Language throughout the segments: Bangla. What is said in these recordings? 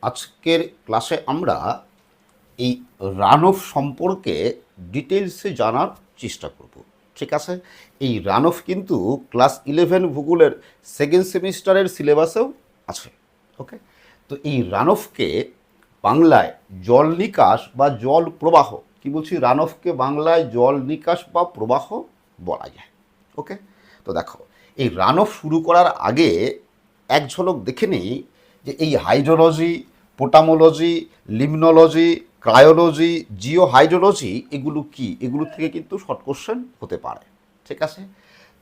আজকের ক্লাসে আমরা এই রান অফ সম্পর্কে ডিটেলসে জানার চেষ্টা করব। ঠিক আছে, এই রান অফ কিন্তু ক্লাস 11 ভূগোলের সেকেন্ড সেমিস্টারের সিলেবাসেও আছে। ওকে, তো এই রান অফকে বাংলায় জল নিকাশ বা জল প্রবাহ, কি বলছি, রান অফকে বাংলায় জল নিকাশ বা প্রবাহ বলা যায়। ওকে, তো দেখো, এই রান অফ শুরু করার আগে এক ঝলক দেখে নিই যে এই হাইড্রোলজি, পোটামোলজি, লিমনোলজি, ক্রায়োলজি, জিও হাইড্রোলজি এগুলো কি, এগুলো থেকে কিন্তু শর্ট কোশ্চেন হতে পারে। ঠিক আছে,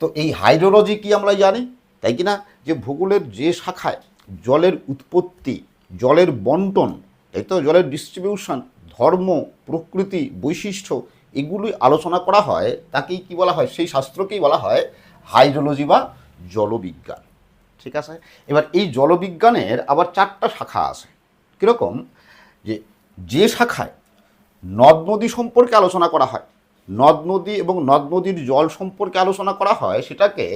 তো এই হাইড্রোলজি কি আমরা জানি, তাই কি না, যে ভূগোলের যে শাখায় জলের উৎপত্তি, জলের বন্টন, তাই তো, জলের ডিস্ট্রিবিউশন, ধর্ম, প্রকৃতি, বৈশিষ্ট্য এগুলোই আলোচনা করা হয়, তাকেই কি বলা হয়, সেই শাস্ত্রকেই বলা হয় হাইড্রোলজি বা জলবিজ্ঞান। ঠিক আছে, এবার এই জলবিজ্ঞানের আবার 4টা শাখা আছে। কীরকম, যে শাখায় নদ নদী সম্পর্কে আলোচনা করা হয়, নদ নদী এবং নদ নদীর জল সম্পর্কে আলোচনা করা হয়, সেটাকে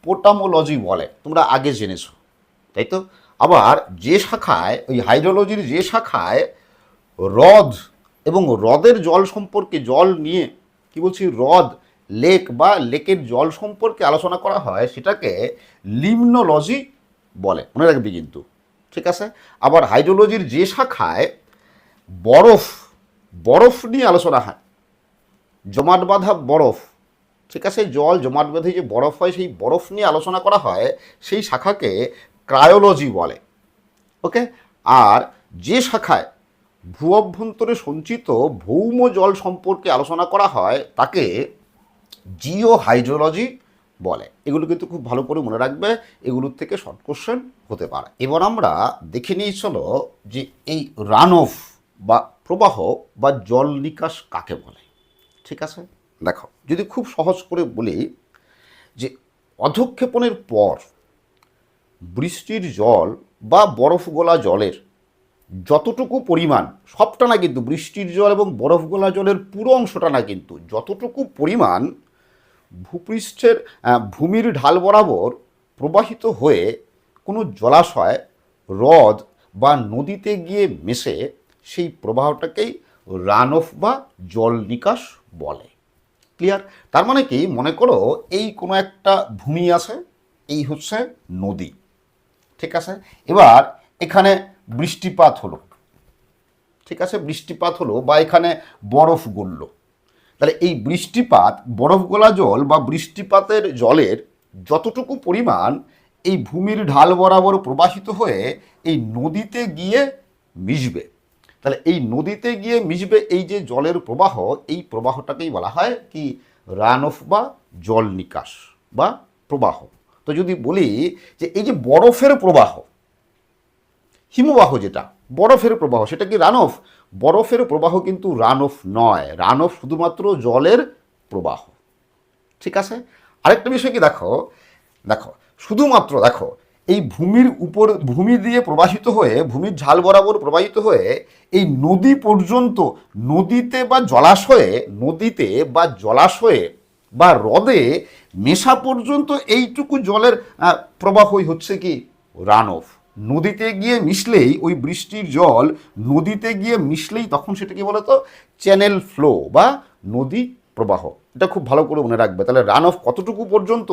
পোটামোলজি বলে, তোমরা আগে জেনেছো, তাই তো। আবার যে শাখায়, ওই হাইড্রোলজির যে শাখায় হ্রদ এবং হ্রদের জল সম্পর্কে, জল নিয়ে কি বলছি, হ্রদ, লেক বা লেকের জল সম্পর্কে আলোচনা করা হয়, সেটাকে লিমনোলজি বলে, মনে রাখবি কিন্তু। ঠিক আছে, আবার হাইড্রোলজির যে শাখায় বরফ, বরফ নিয়ে আলোচনা হয়, জমাট বাঁধা বরফ, ঠিক আছে, জল জমাট বেঁধে যে বরফ হয়, সেই বরফ নিয়ে আলোচনা করা হয়, সেই শাখাকে ক্রায়োলজি বলে। ওকে, আর যে শাখায় ভূ অভ্যন্তরে সঞ্চিত ভৌম জল সম্পর্কে আলোচনা করা হয়, তাকে জিও হাইড্রোলজি বলে। এগুলো কিন্তু খুব ভালো করে মনে রাখবে, এগুলোর থেকে শর্ট কোশ্চেন হতে পারে। এবার আমরা দেখে নিয়ে চলো যে এই রান অফ বা প্রবাহ বা জল নিকাশ কাকে বলে। ঠিক আছে, দেখো, যদি খুব সহজ করে বলি যে অধঃক্ষেপণের পর বৃষ্টির জল বা বরফ গোলা জলের যতটুকু পরিমাণ, সবটা না কিন্তু, বৃষ্টির জল এবং বরফ গোলা জলের পুরো অংশটা না কিন্তু, যতটুকু পরিমাণ ভূপৃষ্ঠের ভূমির ঢাল বরাবর প্রবাহিত হয়ে কোনো জলাশয়, হ্রদ বা নদীতে গিয়ে মেশে, সেই প্রবাহটাকেই রান অফ বা জল নিকাশ বলে। ক্লিয়ার? তার মানে কি, মনে করো এই কোনো একটা ভূমি আছে, এই হচ্ছে নদী। ঠিক আছে, এবার এখানে বৃষ্টিপাত হলো, ঠিক আছে, বৃষ্টিপাত হলো বা এখানে বরফ গড়ল, তাহলে এই বৃষ্টিপাত, বরফ গলা জল বা বৃষ্টিপাতের জলের যতটুকু পরিমাণ এই ভূমির ঢাল বরাবর প্রবাহিত হয়ে এই নদীতে গিয়ে মিশবে, তাহলে এই নদীতে গিয়ে মিশবে এই যে জলের প্রবাহ, এই প্রবাহটাকেই বলা হয় কি, রান অফ বা জল নিকাশ বা প্রবাহ। তো যদি বলি যে এই যে বরফের প্রবাহ, হিমবাহ যেটা, বরফের প্রবাহ, সেটা কি রান অফ? বরফের প্রবাহ কিন্তু রান অফ নয়, রান অফ শুধুমাত্র জলের প্রবাহ। ঠিক আছে, আরেকটা বিষয় কি, দেখো দেখো শুধুমাত্র দেখো, এই ভূমির উপর, ভূমি দিয়ে প্রবাহিত হয়ে, ভূমির ঝাল বরাবর প্রবাহিত হয়ে এই নদী পর্যন্ত, নদীতে বা জলাশয়ে, নদীতে বা জলাশয়ে বা হ্রদে মেশা পর্যন্ত এইটুকু জলের প্রবাহই হচ্ছে কি, রান অফ। নদীতে গিয়ে মিশলেই, ওই বৃষ্টির জল নদীতে গিয়ে মিশলেই তখন সেটা কি বলতো, চ্যানেল ফ্লো বা নদী প্রবাহ। এটা খুব ভালো করে মনে রাখবে। তাহলে রান অফ কতটুকু পর্যন্ত,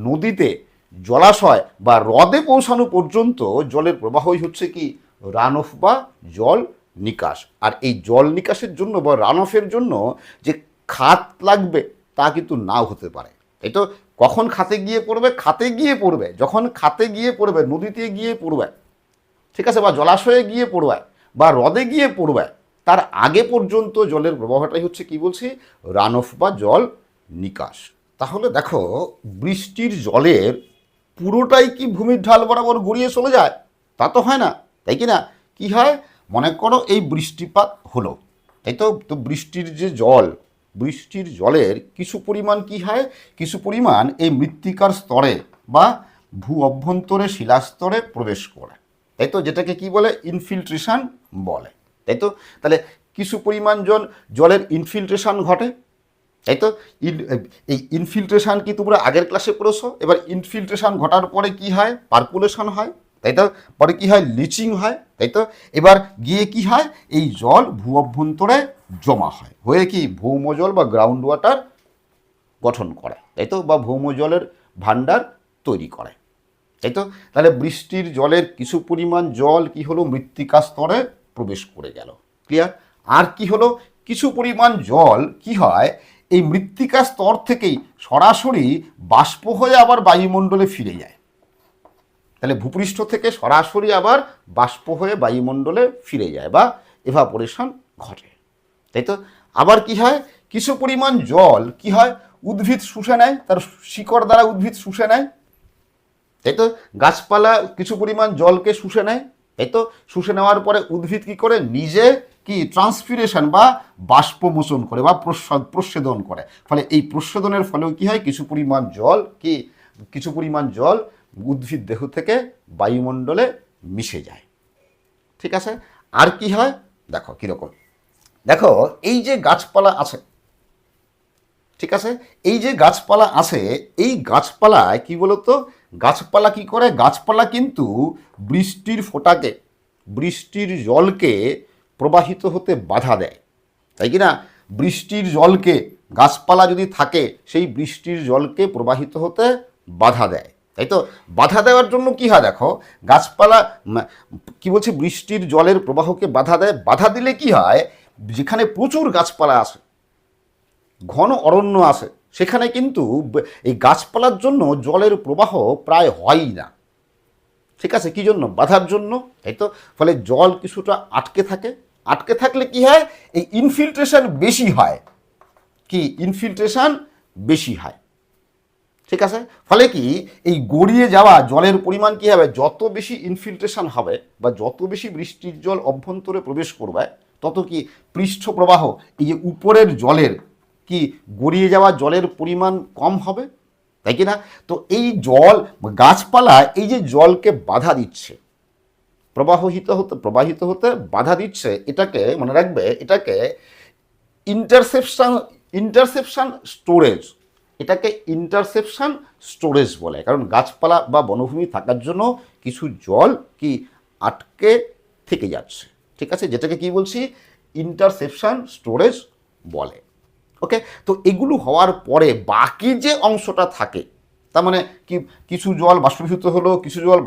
নদীতে, জলাশয় বা হ্রদে পৌঁছানো পর্যন্ত জলের প্রবাহই হচ্ছে কি, রান অফ বা জল নিকাশ। আর এই জল নিকাশের জন্য বা রান অফের জন্য যে খাত লাগবে তা কিন্তু নাও হতে পারে। এই তো, কখন খাতে গিয়ে পড়বে, খাতে গিয়ে পড়বে যখন খাতে গিয়ে পড়বে, নদীতে গিয়ে পড়বে, ঠিক আছে, বা জলাশয়ে গিয়ে পড়বে বা হ্রদে গিয়ে পড়বে, তার আগে পর্যন্ত জলের প্রবাহটাই হচ্ছে কি বলছি, রান অফ বা জল নিকাশ। তাহলে দেখো, বৃষ্টির জলের পুরোটাই কি ভূমির ঢাল বরাবর গড়িয়ে চলে যায়? তা তো হয় না, তাই কি না? কি হয়, মনে করো এই বৃষ্টিপাত হলো, তাই তো, তো বৃষ্টির যে জল, বৃষ্টির জলের কিছু পরিমাণ কি হয়, কিছু পরিমাণ এই মৃত্তিকার স্তরে বা ভূ অভ্যন্তরে শিলাস্তরে প্রবেশ করে, তাই তো, যেটাকে কি বলে, ইনফিল্ট্রেশন বলে, তাই তো। তাহলে কিছু পরিমাণ জলের ইনফিল্ট্রেশন ঘটে, তাই তো। এই ইনফিল্ট্রেশন কি তোমরা আগের ক্লাসে পড়েছো? এবার ইনফিল্ট্রেশন ঘটার পরে কি হয়, পার্কুলেশন হয়, তাই তো, পরে কি হয়, লিচিং হয়, তাই তো। এবার গিয়ে কি হয়, এই জল ভূ অভ্যন্তরে জমা হয়, হয়ে কি ভৌমজল বা গ্রাউন্ড ওয়াটার গঠন করে, তাই তো, বা ভৌমজলের ভাণ্ডার তৈরি করে, তাই তো। তাহলে বৃষ্টির জলের কিছু পরিমাণ জল কি হলো, মৃত্তিকা স্তরে প্রবেশ করে গেল, ক্লিয়ার। আর কি হলো, কিছু পরিমাণ জল কি হয়, এই মৃত্তিকা স্তর থেকেই সরাসরি বাষ্প হয়ে আবার বায়ুমণ্ডলে ফিরে যায়। তাহলে ভূপৃষ্ঠ থেকে সরাসরি আবার বাষ্প হয়ে বায়ুমণ্ডলে ফিরে যায় বা এভাপোরেশন ঘটে, তাই তো। আবার কি হয়, কিছু পরিমাণ জল কি হয়, উদ্ভিদ শুষে নেয়, তার শিকড় দ্বারা উদ্ভিদ শুষে নেয়, তাই তো। গাছপালা কিছু পরিমাণ জলকে শুষে নেয়, তাই তো। শুষে নেওয়ার পরে উদ্ভিদ কি করে, নিজে কি ট্রান্সপিরেশন বা বাষ্পমোচন করে বা প্রস্বেদন করে। ফলে এই প্রস্বেদনের ফলেও কি হয়, কিছু পরিমাণ জল কি, কিছু পরিমাণ জল উদ্ভিদ দেহ থেকে বায়ুমণ্ডলে মিশে যায়, ঠিক আছে। আর কি হয় দেখো কীরকম, দেখো এই যে গাছপালা আছে, ঠিক আছে, এই যে গাছপালা আছে, এই গাছপালায় কি বলতো, গাছপালা কি করে, গাছপালা কিন্তু বৃষ্টির ফোঁটাকে, বৃষ্টির জলকে প্রবাহিত হতে বাধা দেয়, তাই কি না। বৃষ্টির জলকে, গাছপালা যদি থাকে সেই বৃষ্টির জলকে প্রবাহিত হতে বাধা দেয়, তাই তো। বাধা দেওয়ার জন্য কি হয় দেখো, গাছপালা কি বলছে, বৃষ্টির জলের প্রবাহকে বাধা দেয়। বাধা দিলে কি হয়, যেখানে প্রচুর গাছপালা আছে, ঘন অরণ্য আছে, সেখানে কিন্তু এই গাছপালার জন্য জলের প্রবাহ প্রায় হয়ই না, ঠিক আছে। কি জন্য, বাধার জন্য, তাই তো। ফলে জল কিছুটা আটকে থাকে, আটকে থাকলে কি হয়, এই ইনফিল্ট্রেশন বেশি হয়, কি ইনফিল্ট্রেশন বেশি হয়, ঠিক আছে। ফলে কি এই গড়িয়ে যাওয়া জলের পরিমাণ কি হবে, যত বেশি ইনফিল্ট্রেশন হবে বা যত বেশি বৃষ্টির জল অভ্যন্তরে প্রবেশ করবে, তত কি পৃষ্ঠ প্রবাহ, এই যে উপরের জলের কি গড়িয়ে যাওয়া জলের পরিমাণ কম হবে, তাই কি না। তো এই জল, গাছপালা এই যে জলকে বাধা দিচ্ছে, প্রবাহিত হতে বাধা দিচ্ছে, এটাকে মনে রাখবে, এটাকে ইন্টারসেপশন স্টোরেজ, এটাকে ইন্টারসেপশন স্টোরেজ বলে। কারণ গাছপালা বা বনভূমি থাকার জন্য কিছু জল কি আটকে থেকে যাচ্ছে, ঠিক আছে, যেটাকে কি বলছি, ইন্টারসেপশন স্টোরেজ বলে, ওকে। তো এগুলো হওয়ার পরে বাকি যে অংশটা থাকে, তার মানে কি, কিছু জল বাষ্পীভূত হলো, কিছু জল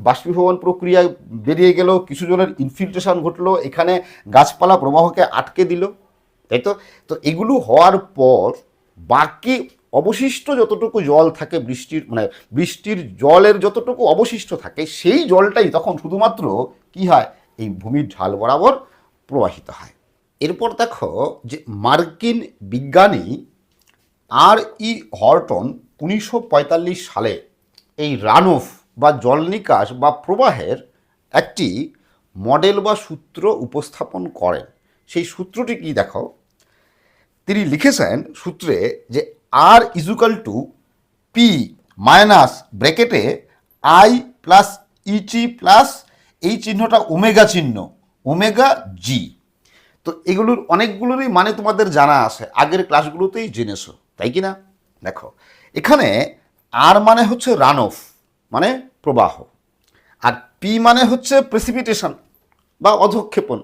বাষ্পীভবন প্রক্রিয়ায় বেরিয়ে গেল, কিছু জলের ইনফিল্ট্রেশন ঘটলো, এখানে গাছপালা প্রবাহকে আটকে দিল, তাই তো। তো এগুলো হওয়ার পর বাকি অবশিষ্ট যতটুকু জল থাকে, বৃষ্টির জলের যতটুকু অবশিষ্ট থাকে, সেই জলটাই তখন শুধুমাত্র কি হয়, এই ভূমির ঢাল বরাবর প্রবাহিত হয়। এরপর দেখো যে মার্কিন বিজ্ঞানী R.E. হর্টন 1945 সালে এই রানঅফ বা জল নিকাশ বা প্রবাহের একটি মডেল বা সূত্র উপস্থাপন করেন। সেই সূত্রটি কি দেখো, তিনি লিখেছেন সূত্রে যে R = P মাইনাস ব্র্যাকেটে I প্লাস ইটি প্লাস এই চিহ্নটা ওমেগা চিহ্ন, ওমেগা জি। তো এগুলোর অনেকগুলোরই মানে তোমাদের জানা আছে, আগের ক্লাসগুলোতেই জেনেছো, তাই কি না। দেখো এখানে আর মানে হচ্ছে রানঅফ মানে প্রবাহ, আর পি মানে হচ্ছে প্রেসিপিটেশন বা অধঃক্ষেপণ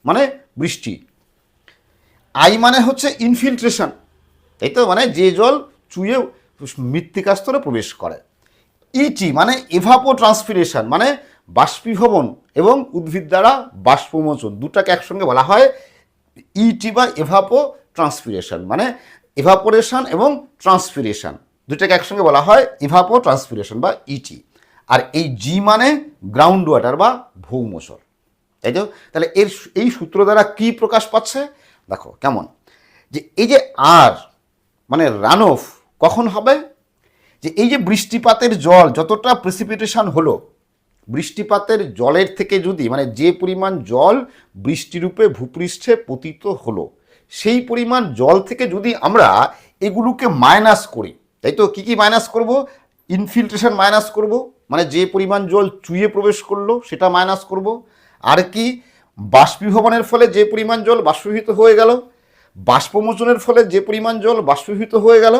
মানে বৃষ্টি, আই মানে হচ্ছে ইনফিল্ট্রেশন, তাই তো, মানে যে জল চুয়ে মৃত্তিকা স্তরে প্রবেশ করে, ইটি মানে এভাপো ট্রান্সপিরেশন মানে বাষ্পীভবন এবং উদ্ভিদ দ্বারা বাষ্পমোচন, দুটাকে একসঙ্গে বলা হয় ইটি বা এভাপো ট্রান্সপিরেশন, মানে এভাপোরেশন এবং ট্রান্সপিরেশন দুটাকে একসঙ্গে বলা হয় এভাপো ট্রান্সপিরেশন বা ইটি। আর এই জি মানে গ্রাউন্ড ওয়াটার বা ভৌমজল, তাই তো। তাহলে এই সূত্র দ্বারা কি প্রকাশ পাচ্ছে দেখো কেমন, যে এই যে আর মানে রানঅফ কখন হবে, যে এই যে বৃষ্টিপাতের জল যতটা প্রেসিপিটেশন হলো, বৃষ্টিপাতের জলের থেকে যদি মানে যে পরিমাণ জল বৃষ্টিরূপে ভূপৃষ্ঠে পতিত হলো, সেই পরিমাণ জল থেকে যদি আমরা এগুলোকে মাইনাস করি, তাই তো, কী কী মাইনাস করব, ইনফিল্ট্রেশন মাইনাস করব, মানে যে পরিমাণ জল চুইয়ে প্রবেশ করলো সেটা মাইনাস করব, আর কি বাষ্পীভবনের ফলে যে পরিমাণ জল বাষ্পীভূত হয়ে গেল, বাষ্পমোচনের ফলে যে পরিমাণ জল বাষ্পীভূত হয়ে গেল,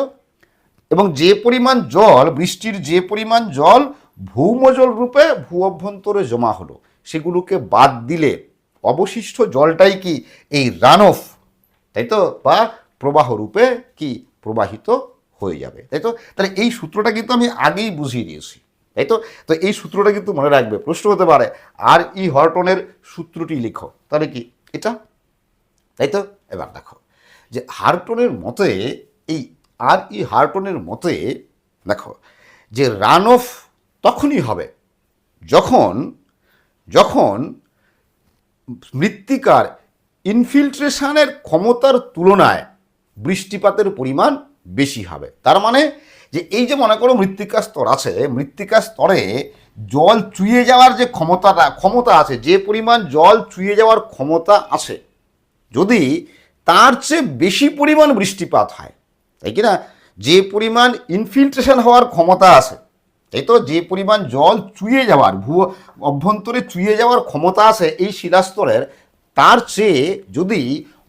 এবং যে পরিমাণ জল বৃষ্টির যে পরিমাণ জল ভৌমজল রূপে ভূ অভ্যন্তরে জমা হলো, সেগুলোকে বাদ দিলে অবশিষ্ট জলটাই কি এই রান অফ, তাই তো, বা প্রবাহ রূপে কি প্রবাহিত হয়ে যাবে, তাই তো। তাহলে এই সূত্রটা কিন্তু আমি আগেই বুঝিয়ে দিয়েছি, তাই তো। তো এই সূত্রটা কিন্তু মনে রাখবে, প্রশ্ন হতে পারে আর ই হর্টনের সূত্রটি লিখো, তাহলে কি এটা, তাই তো। এবার দেখো যে হার্টনের মতে, এই আর ই হার্টনের মতে দেখো যে রান অফ তখনই হবে যখন যখন মৃত্তিকার ইনফিল্ট্রেশনের ক্ষমতার তুলনায় বৃষ্টিপাতের পরিমাণ বেশি হবে। তার মানে যে এই যে মনে করো মৃত্তিকা স্তর আছে, মৃত্তিকা স্তরে জল চুইয়ে যাওয়ার যে ক্ষমতা আছে, যে পরিমাণ জল চুইয়ে যাওয়ার ক্ষমতা আছে, যদি তার চেয়ে বেশি পরিমাণ বৃষ্টিপাত হয়, তাই কি না, যে পরিমাণ ইনফিল্ট্রেশন হওয়ার ক্ষমতা আছে, তাই তো, যে পরিমাণ জল চুইয়ে যাওয়ার অভ্যন্তরে চুইয়ে যাওয়ার ক্ষমতা আছে এই শিলাস্তরের, তার চেয়ে যদি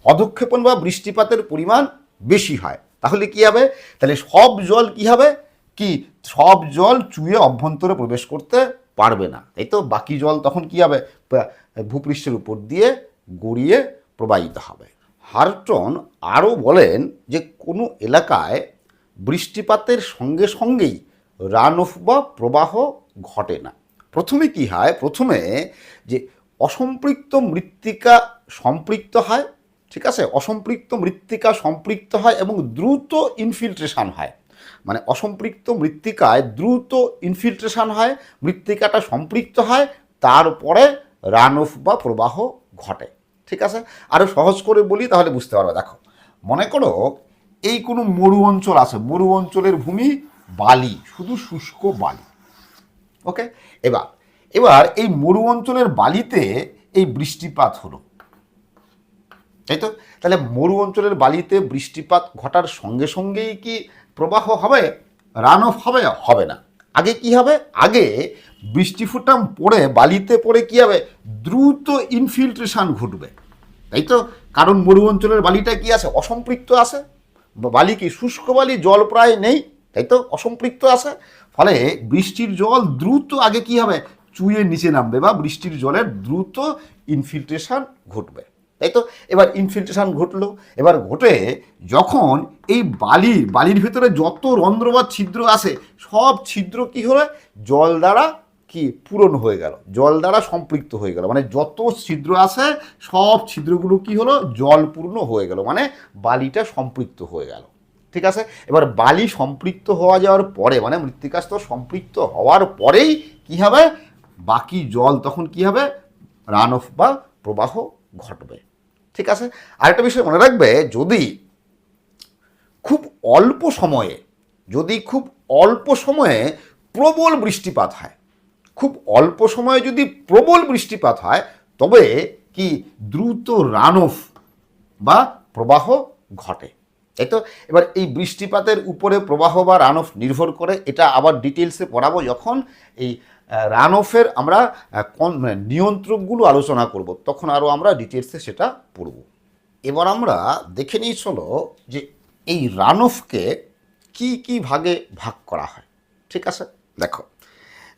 অধঃক্ষেপণ বা বৃষ্টিপাতের পরিমাণ বেশি হয়, তাহলে কি হবে, তাহলে সব জল কি হবে, কি সব জল চুইয়ে অভ্যন্তরে প্রবেশ করতে পারবে না, তাই তো। বাকি জল তখন কি হবে, ভূপৃষ্ঠের উপর দিয়ে গড়িয়ে প্রবাহিত হবে। হার্টন আরও বলেন যে কোনো এলাকায় বৃষ্টিপাতের সঙ্গে সঙ্গেই রান অফ বা প্রবাহ ঘটে না। প্রথমে কি হয়, প্রথমে যে অসম্পৃক্ত মৃত্তিকা সম্পৃক্ত হয়, ঠিক আছে, অসম্পৃক্ত মৃত্তিকা সম্পৃক্ত হয় এবং দ্রুত ইনফিল্ট্রেশন হয়, মানে অসম্পৃক্ত মৃত্তিকায় দ্রুত ইনফিল্ট্রেশন হয়, মৃত্তিকাটা সম্পৃক্ত হয়, তারপরে রান অফ বা প্রবাহ ঘটে, ঠিক আছে। আরও সহজ করে বলি তাহলে বুঝতে পারবে। দেখো মনে করো এই কোনো মরু অঞ্চল আছে, মরু অঞ্চলের ভূমি বালি, শুধু শুষ্ক বালি, ওকে। এবার এবার এই মরু অঞ্চলের বালিতে এই বৃষ্টিপাত হলো, তাই তো। তাহলে মরু অঞ্চলের বালিতে বৃষ্টিপাত ঘটার সঙ্গে সঙ্গেই কি প্রবাহ হবে, রান অফ হবে? হবে না। আগে কি হবে, আগে বৃষ্টিফোঁটা পড়ে বালিতে পড়ে কি হবে, দ্রুত ইনফিল্ট্রেশন ঘটবে, তাই তো। কারণ মরু অঞ্চলের বালিটা কি আছে, অসম্পৃক্ত আছে, বালি কি শুষ্ক বালি, জল প্রায় নেই, তাই তো, অসম্পৃক্ত আছে। ফলে বৃষ্টির জল দ্রুত আগে কি হবে, চুইয়ে নিচে নামবে বা বৃষ্টির জলের দ্রুত ইনফিল্ট্রেশন ঘটবে, তাই তো। এবার ইনফিল্ট্রেশন ঘটলো, এবার ঘটে যখন এই বালির ভিতরে যত রন্ধ্র বা ছিদ্র আছে, সব ছিদ্র কি হলো, জল দ্বারা কি পূরণ হয়ে গেল, জল দ্বারা সম্পৃক্ত হয়ে গেল, মানে যত ছিদ্র আছে সব ছিদ্রগুলো কি হলো, জলপূর্ণ হয়ে গেল, মানে বালিটা সম্পৃক্ত হয়ে গেল, ঠিক আছে। এবার বালি সম্পৃক্ত হওয়া যাওয়ার পরে, মানে মৃত্তিকা স্তর সম্পৃক্ত হওয়ার পরেই কি হবে, বাকি জল তখন কি হবে, রান অফ বা প্রবাহ ঘটবে, ঠিক আছে। আরেকটা বিষয় মনে রাখবে, যদি খুব অল্প সময়ে প্রবল বৃষ্টিপাত হয়, খুব অল্প সময়ে যদি প্রবল বৃষ্টিপাত হয়, তবে কি দ্রুত রান অফ বা প্রবাহ ঘটে, তাই তো। এবার এই বৃষ্টিপাতের উপরে প্রবাহ বা রান অফ নির্ভর করে, এটা আবার ডিটেলসে পড়াবো যখন এই রান অফের আমরা নিয়ন্ত্রকগুলো আলোচনা করব, তখন আরও আমরা ডিটেলসে সেটা পড়ব। এবার আমরা দেখে নিই চলো যে এই রান অফকে কী কী ভাগে ভাগ করা হয়, ঠিক আছে। দেখো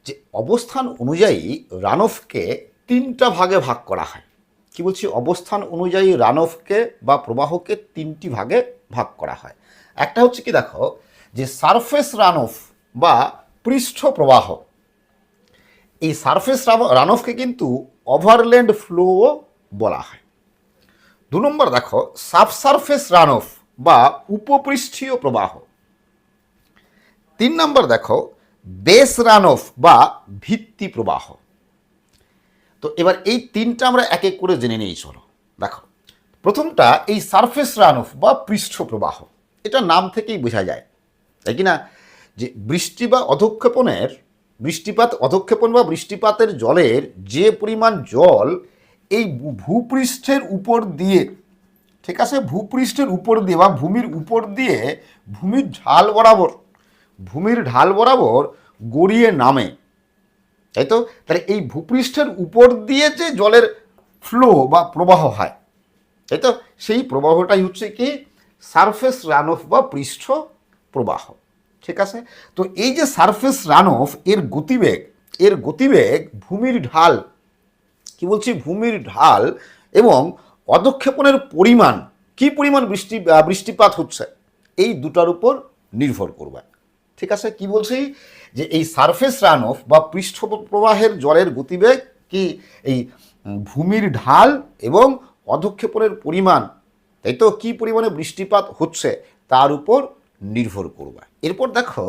যে অবস্থান অনুযায়ী রান অফকে তিনটা ভাগে ভাগ করা হয়। কি বলছি, অবস্থান অনুযায়ী রান অফকে বা প্রবাহকে তিনটি ভাগে ভাগ করা হয়। একটা হচ্ছে কি, দেখো যে সারফেস রান অফ বা পৃষ্ঠ প্রবাহ, এই সারফেস রান অফকে কিন্তু ওভারল্যান্ড ফ্লোও বলা হয়। 2 নম্বর দেখো সাবসারফেস রান অফ বা উপপৃষ্ঠীয় প্রবাহ। 3 নম্বর দেখো বেস রান অফ বা ভিত্তি প্রবাহ। তো এবার এই তিনটা আমরা এক এক করে জেনে নিই চলো। দেখো প্রথমটা এই সারফেস রান অফ বা পৃষ্ঠ প্রবাহ, এটা নাম থেকেই বোঝা যায়, তাই কি না, যে অধঃক্ষেপণ বা বৃষ্টিপাতের জলের যে পরিমাণ জল এই ভূপৃষ্ঠের উপর দিয়ে, ঠিক আছে, ভূপৃষ্ঠের উপর দিয়ে বা ভূমির উপর দিয়ে ভূমির ঢাল বরাবর গড়িয়ে নামে, তাই তো। তাহলে এই ভূপৃষ্ঠের উপর দিয়ে যে জলের ফ্লো বা প্রবাহ হয়, তাই তো, সেই প্রবাহটাই হচ্ছে কি সারফেস রান অফ বা পৃষ্ঠ প্রবাহ, ঠিক আছে। তো এই যে সারফেস রান অফ এর গতিবেগ ভূমির ঢাল, কি বলছি, ভূমির ঢাল এবং অধঃক্ষেপণের পরিমাণ, কি পরিমাণ বৃষ্টিপাত হচ্ছে, এই দুটার উপর নির্ভর করবে। ঠিক আছে, কি বলছি, যে এই সারফেস রান অফ বা পৃষ্ঠ প্রবাহের জলের গতিবেগ কি এই ভূমির ঢাল এবং অধঃক্ষেপণের পরিমাণ, তাই তো, কি পরিমাণে বৃষ্টিপাত হচ্ছে তার উপর নির্ভর করবে। এরপর দেখো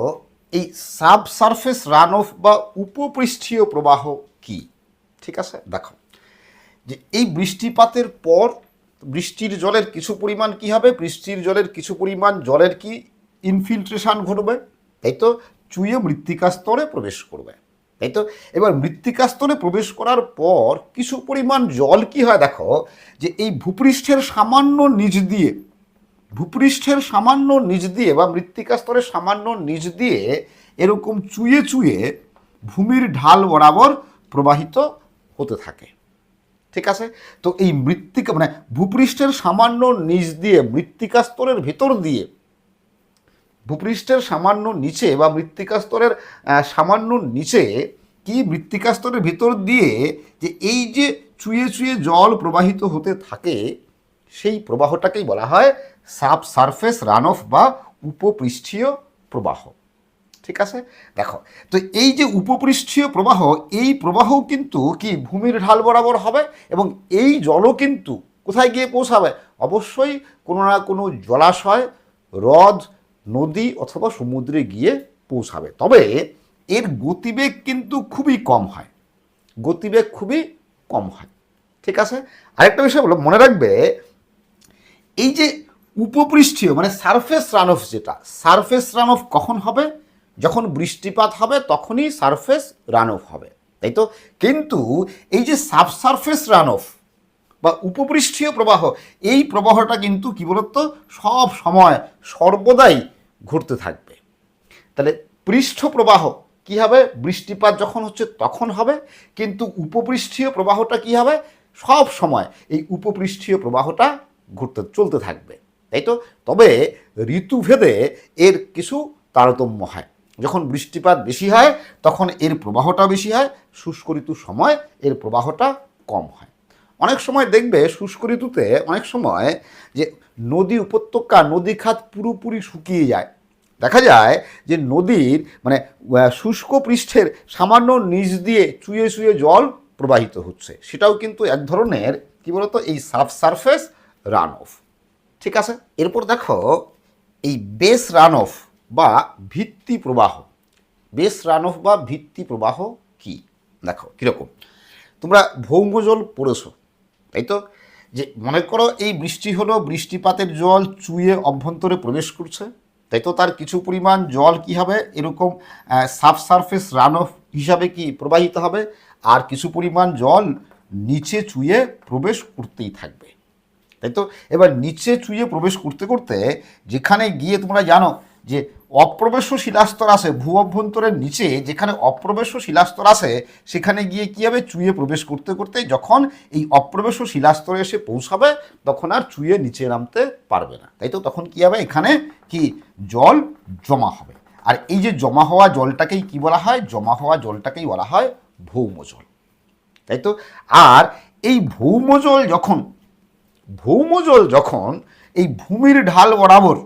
এই সাবসারফেস রান অফ বা উপপৃষ্ঠীয় প্রবাহ কি। ঠিক আছে, দেখো যে এই বৃষ্টিপাতের পর বৃষ্টির জলের কিছু পরিমাণ কি হবে, বৃষ্টির জলের কিছু পরিমাণ জলের কি ইনফিল্ট্রেশন ঘটবে, তাই তো, চুইয়ে মৃত্তিকা স্তরে প্রবেশ করবে, তাই তো। এবার মৃত্তিকা স্তরে প্রবেশ করার পর কিছু পরিমাণ জল কি হয়, দেখো যে এই ভূপৃষ্ঠের সামান্য নিচ দিয়ে বা মৃত্তিকা স্তরের সামান্য নিচ দিয়ে এরকম চুয়ে চুয়ে ভূমির ঢাল বরাবর প্রবাহিত হতে থাকে। ঠিক আছে, তো এই মৃত্তিকা মানে ভূপৃষ্ঠের সামান্য নিচ দিয়ে মৃত্তিকা স্তরের ভেতর দিয়ে, ভূপৃষ্ঠের সামান্য নিচে বা মৃত্তিকা স্তরের সামান্য নিচে কি মৃত্তিকা স্তরের ভেতর দিয়ে যে এই যে চুয়ে চুয়ে জল প্রবাহিত হতে থাকে, সেই প্রবাহটাকেই বলা হয় সাবসারফেস রান অফ বা উপপৃষ্ঠীয় প্রবাহ। ঠিক আছে, দেখো তো এই যে উপপৃষ্ঠীয় প্রবাহ, এই প্রবাহ কিন্তু কি ভূমির ঢাল বরাবর হবে এবং এই জলও কিন্তু কোথায় গিয়ে পৌঁছাবে, অবশ্যই কোনো না কোনো জলাশয়, হ্রদ, নদী অথবা সমুদ্রে গিয়ে পৌঁছাবে। তবে এর গতিবেগ কিন্তু খুবই কম হয়, ঠিক আছে। আরেকটা বিষয় হলো, মনে রাখবে এই যে উপপৃষ্ঠীয় মানে সারফেস রান অফ, যেটা সারফেস রান অফ কখন হবে, যখন বৃষ্টিপাত হবে তখনই সারফেস রান অফ হবে, তাই তো। কিন্তু এই যে সাবসারফেস রান অফ বা উপপৃষ্ঠীয় প্রবাহ, এই প্রবাহটা কিন্তু কি বলতো সব সময় সর্বদাই ঘটতে থাকবে। তাহলে পৃষ্ঠ প্রবাহ কি হবে, বৃষ্টিপাত যখন হচ্ছে তখন হবে, কিন্তু উপপৃষ্ঠীয় প্রবাহটা কি হবে, সব সময় এই উপপৃষ্ঠীয় প্রবাহটা চলতে থাকবে, তাই তো। তবে ঋতুভেদে এর কিছু তারতম্য হয়, যখন বৃষ্টিপাত বেশি হয় তখন এর প্রবাহটা বেশি হয়, শুষ্ক ঋতুর সময় এর প্রবাহটা কম হয়। অনেক সময় দেখবে শুষ্ক ঋতুতে অনেক সময় যে নদী উপত্যকা, নদী খাত পুরোপুরি শুকিয়ে যায়, দেখা যায় যে নদীর মানে শুষ্ক পৃষ্ঠের সামান্য নিচ দিয়ে চুয়ে চুয়ে জল প্রবাহিত হচ্ছে, সেটাও কিন্তু এক ধরনের কি বলতো এই সাবসারফেস রান অফ। ঠিক আছে, এরপর দেখো এই বেস রান অফ বা ভিত্তি প্রবাহ। বেস রান অফ বা ভিত্তি প্রবাহ কি, দেখো কীরকম, তোমরা ভৌমজল পড়েছো, তাই তো, যে মনে করো এই বৃষ্টি হলো, বৃষ্টিপাতের জল চুয়ে অভ্যন্তরে প্রবেশ করছে, তাই তো, তার কিছু পরিমাণ জল কি হবে, এরকম সাবসারফেস রান অফ হিসাবে কি প্রবাহিত হবে, আর কিছু পরিমাণ জল নিচে চুয়ে প্রবেশ করতেই থাকবে, তাই তো। এবার নিচে চুয়ে প্রবেশ করতে করতে যেখানে গিয়ে তোমরা জানো যে অপ্রবেশ্য শিলাস্তর আছে, ভূ অভ্যন্তরের নিচে যেখানে অপ্রবেশ্য শিলাস্তর আছে, সেখানে গিয়ে কী হবে, চুয়ে প্রবেশ করতে করতে যখন এই অপ্রবেশ্য শিলাস্তরে এসে পৌঁছাবে তখন আর চুয়ে নিচে নামতে পারবে না, তাই তো। তখন কী হবে, এখানে কি জল জমা হবে, আর এই যে জমা হওয়া জলটাকেই কি বলা হয়, জমা হওয়া জলটাকেই বলা হয় ভৌমজল, তাই তো। আর এই ভৌমজল যখন এই ভূমির ঢাল বরাবর,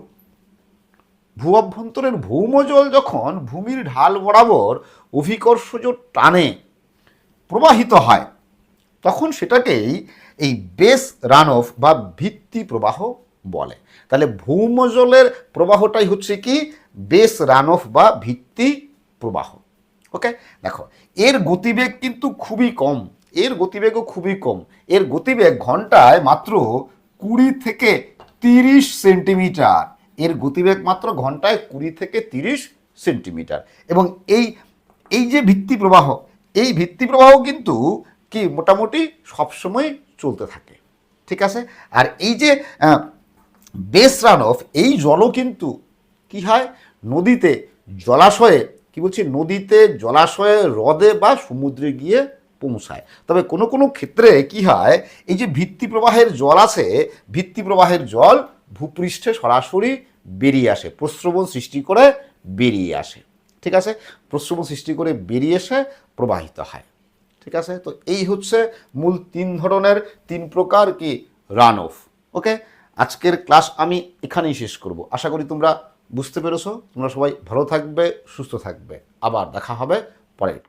ভূ অভ্যন্তরের ভৌমজল যখন ভূমির ঢাল বরাবর অভিকর্ষজ টানে প্রবাহিত হয়, তখন সেটাকেই এই বেস রান অফ বা ভিত্তি প্রবাহ বলে। তাহলে ভৌমজলের প্রবাহটাই হচ্ছে কি বেস রান অফ বা ভিত্তি প্রবাহ। ওকে, দেখো এর গতিবেগ কিন্তু খুবই কম, এর গতিবেগ ঘন্টায় মাত্র 20 থেকে 30 সেন্টিমিটার, এর গতিবেগ মাত্র ঘন্টায় 20 থেকে 30 সেন্টিমিটার। এবং এই যে ভিত্তি প্রবাহ কিন্তু কি মোটামুটি সবসময় চলতে থাকে, ঠিক আছে। আর এই যে বেস রান অফ, এই জলও কিন্তু কি হয়, নদীতে, জলাশয়ে, নদীতে, জলাশয়ে, হ্রদে বা সমুদ্রে গিয়ে পৌঁছায়। তবে কোনো কোনো ক্ষেত্রে কি হয়, এই যে ভিত্তি প্রবাহের জল আছে, ভিত্তি প্রবাহের জল ভূপৃষ্ঠে সরাসরি বেরিয়ে আসে, প্রস্রবণ সৃষ্টি করে বেরিয়ে আসে। ঠিক আছে, প্রশ্রবণ সৃষ্টি করে বেরিয়ে এসে প্রবাহিত হয়। ঠিক আছে, তো এই হচ্ছে মূল 3 ধরনের 3 প্রকার কি রান অফ। ওকে, আজকের ক্লাস আমি এখানেই শেষ করব। আশা করি তোমরা বুঝতে পেরেছো। তোমরা সবাই ভালো থাকবে, সুস্থ থাকবে। আবার দেখা হবে পরে।